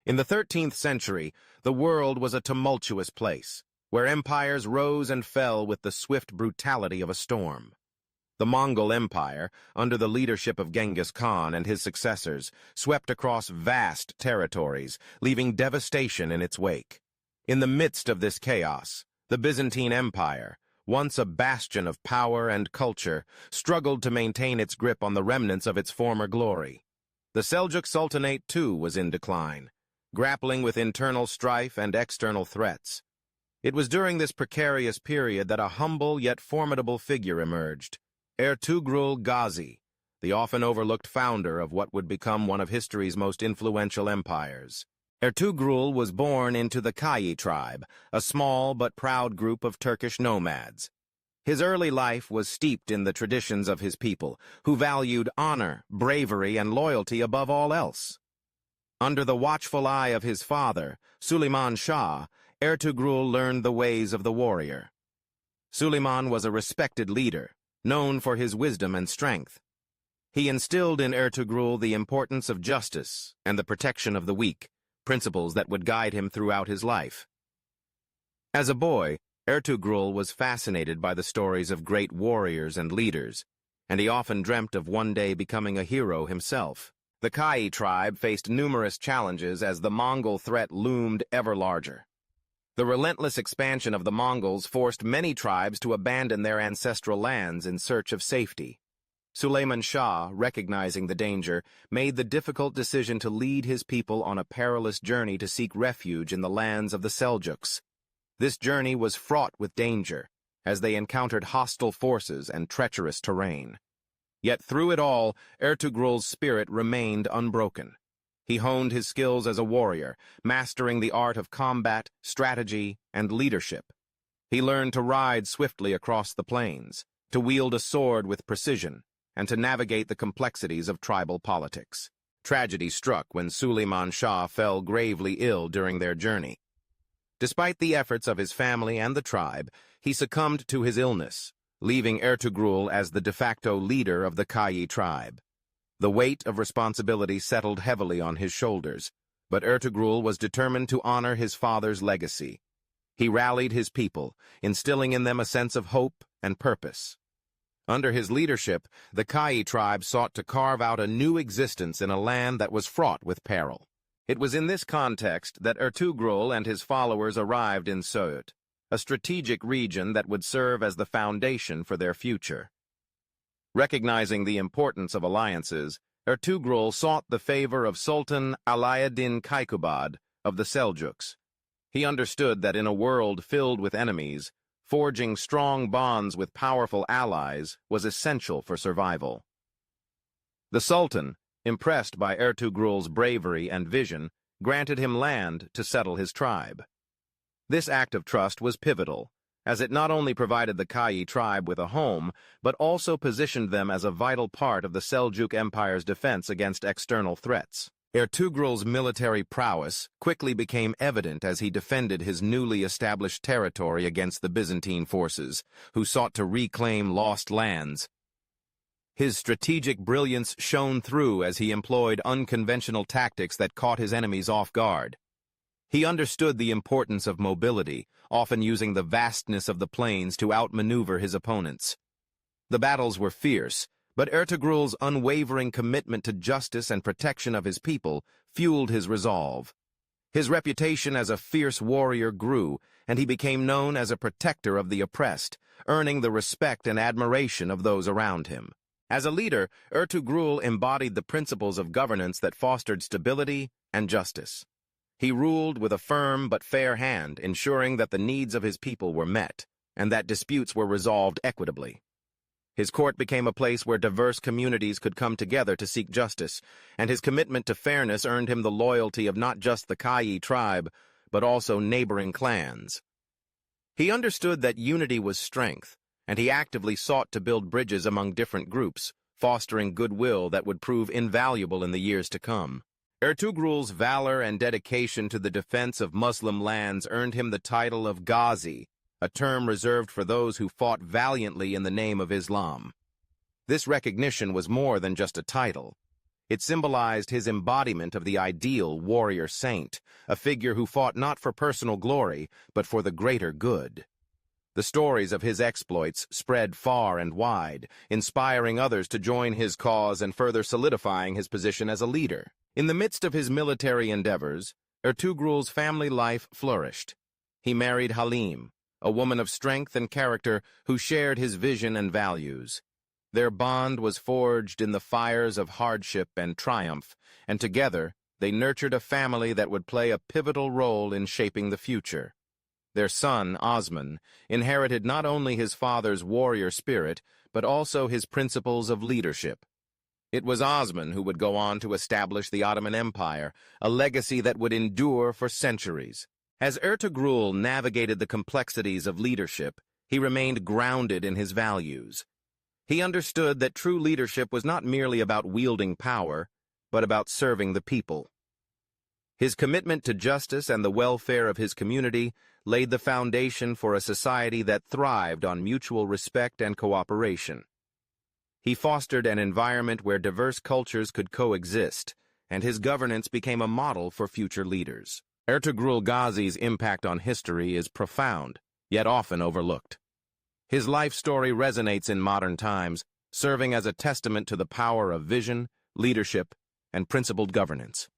In the 13th century, the world was a tumultuous place, where empires rose and fell with the swift brutality of a storm. The Mongol Empire, under the leadership of Genghis Khan and his successors, swept across vast territories, leaving devastation in its wake. In the midst of this chaos, the Byzantine Empire, once a bastion of power and culture, struggled to maintain its grip on the remnants of its former glory. The Seljuk Sultanate, too, was in decline, grappling with internal strife and external threats. It was during this precarious period that a humble yet formidable figure emerged, Ertugrul Ghazi, the often overlooked founder of what would become one of history's most influential empires. Ertugrul was born into the Kayi tribe, a small but proud group of Turkish nomads. His early life was steeped in the traditions of his people, who valued honor, bravery, and loyalty above all else. Under the watchful eye of his father, Suleyman Shah, Ertugrul learned the ways of the warrior. Suleyman was a respected leader, known for his wisdom and strength. He instilled in Ertugrul the importance of justice and the protection of the weak, principles that would guide him throughout his life. As a boy, Ertugrul was fascinated by the stories of great warriors and leaders, and he often dreamt of one day becoming a hero himself. The Kayi tribe faced numerous challenges as the Mongol threat loomed ever larger. The relentless expansion of the Mongols forced many tribes to abandon their ancestral lands in search of safety. Suleyman Shah, recognizing the danger, made the difficult decision to lead his people on a perilous journey to seek refuge in the lands of the Seljuks. This journey was fraught with danger, as they encountered hostile forces and treacherous terrain. Yet through it all, Ertugrul's spirit remained unbroken. He honed his skills as a warrior, mastering the art of combat, strategy, and leadership. He learned to ride swiftly across the plains, to wield a sword with precision, and to navigate the complexities of tribal politics. Tragedy struck when Suleyman Shah fell gravely ill during their journey. Despite the efforts of his family and the tribe, he succumbed to his illness, leaving Ertugrul as the de facto leader of the Kayi tribe. The weight of responsibility settled heavily on his shoulders, but Ertugrul was determined to honor his father's legacy. He rallied his people, instilling in them a sense of hope and purpose. Under his leadership, the Kayi tribe sought to carve out a new existence in a land that was fraught with peril. It was in this context that Ertugrul and his followers arrived in Söğüt, a strategic region that would serve as the foundation for their future. Recognizing the importance of alliances, Ertugrul sought the favor of Sultan Alauddin Kayubad of the Seljuks. He understood that in a world filled with enemies, forging strong bonds with powerful allies was essential for survival. The Sultan, impressed by Ertugrul's bravery and vision, granted him land to settle his tribe. This act of trust was pivotal, as it not only provided the Kayi tribe with a home, but also positioned them as a vital part of the Seljuk Empire's defense against external threats. Ertugrul's military prowess quickly became evident as he defended his newly established territory against the Byzantine forces, who sought to reclaim lost lands. His strategic brilliance shone through as he employed unconventional tactics that caught his enemies off guard. He understood the importance of mobility, often using the vastness of the plains to outmaneuver his opponents. The battles were fierce, but Ertugrul's unwavering commitment to justice and protection of his people fueled his resolve. His reputation as a fierce warrior grew, and he became known as a protector of the oppressed, earning the respect and admiration of those around him. As a leader, Ertugrul embodied the principles of governance that fostered stability and justice. He ruled with a firm but fair hand, ensuring that the needs of his people were met, and that disputes were resolved equitably. His court became a place where diverse communities could come together to seek justice, and his commitment to fairness earned him the loyalty of not just the Kayi tribe, but also neighboring clans. He understood that unity was strength, and he actively sought to build bridges among different groups, fostering goodwill that would prove invaluable in the years to come. Ertugrul's valor and dedication to the defense of Muslim lands earned him the title of Ghazi, a term reserved for those who fought valiantly in the name of Islam. This recognition was more than just a title. It symbolized his embodiment of the ideal warrior saint, a figure who fought not for personal glory, but for the greater good. The stories of his exploits spread far and wide, inspiring others to join his cause and further solidifying his position as a leader. In the midst of his military endeavors, Ertugrul's family life flourished. He married Halim, a woman of strength and character who shared his vision and values. Their bond was forged in the fires of hardship and triumph, and together they nurtured a family that would play a pivotal role in shaping the future. Their son, Osman, inherited not only his father's warrior spirit, but also his principles of leadership. It was Osman who would go on to establish the Ottoman Empire, a legacy that would endure for centuries. As Ertugrul navigated the complexities of leadership, he remained grounded in his values. He understood that true leadership was not merely about wielding power, but about serving the people. His commitment to justice and the welfare of his community laid the foundation for a society that thrived on mutual respect and cooperation. He fostered an environment where diverse cultures could coexist, and his governance became a model for future leaders. Ertugrul Ghazi's impact on history is profound, yet often overlooked. His life story resonates in modern times, serving as a testament to the power of vision, leadership, and principled governance.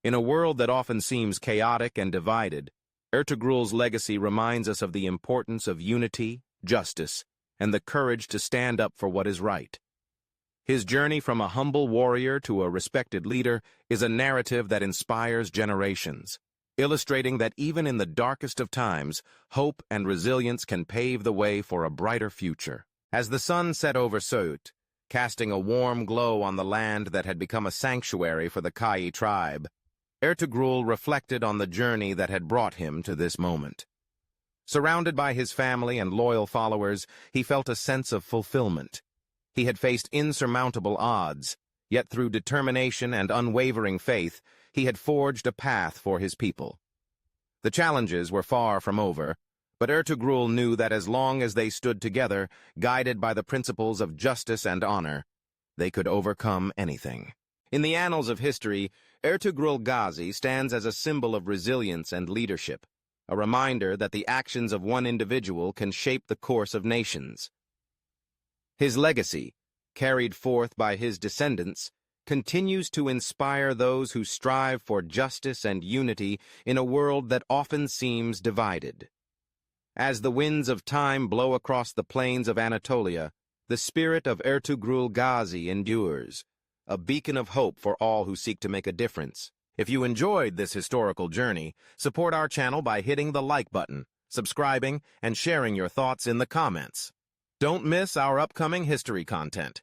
In a world that often seems chaotic and divided, Ertugrul's legacy reminds us of the importance of unity, justice, and the courage to stand up for what is right. His journey from a humble warrior to a respected leader is a narrative that inspires generations, illustrating that even in the darkest of times, hope and resilience can pave the way for a brighter future. As the sun set over Sout, casting a warm glow on the land that had become a sanctuary for the Kayi tribe, Ertugrul reflected on the journey that had brought him to this moment. Surrounded by his family and loyal followers, he felt a sense of fulfillment. He had faced insurmountable odds, yet through determination and unwavering faith, he had forged a path for his people. The challenges were far from over, but Ertugrul knew that as long as they stood together, guided by the principles of justice and honor, they could overcome anything. In the annals of history, Ertugrul Ghazi stands as a symbol of resilience and leadership, a reminder that the actions of one individual can shape the course of nations. His legacy, carried forth by his descendants, continues to inspire those who strive for justice and unity in a world that often seems divided. As the winds of time blow across the plains of Anatolia, the spirit of Ertugrul Ghazi endures, a beacon of hope for all who seek to make a difference. If you enjoyed this historical journey, support our channel by hitting the like button, subscribing, and sharing your thoughts in the comments. Don't miss our upcoming history content.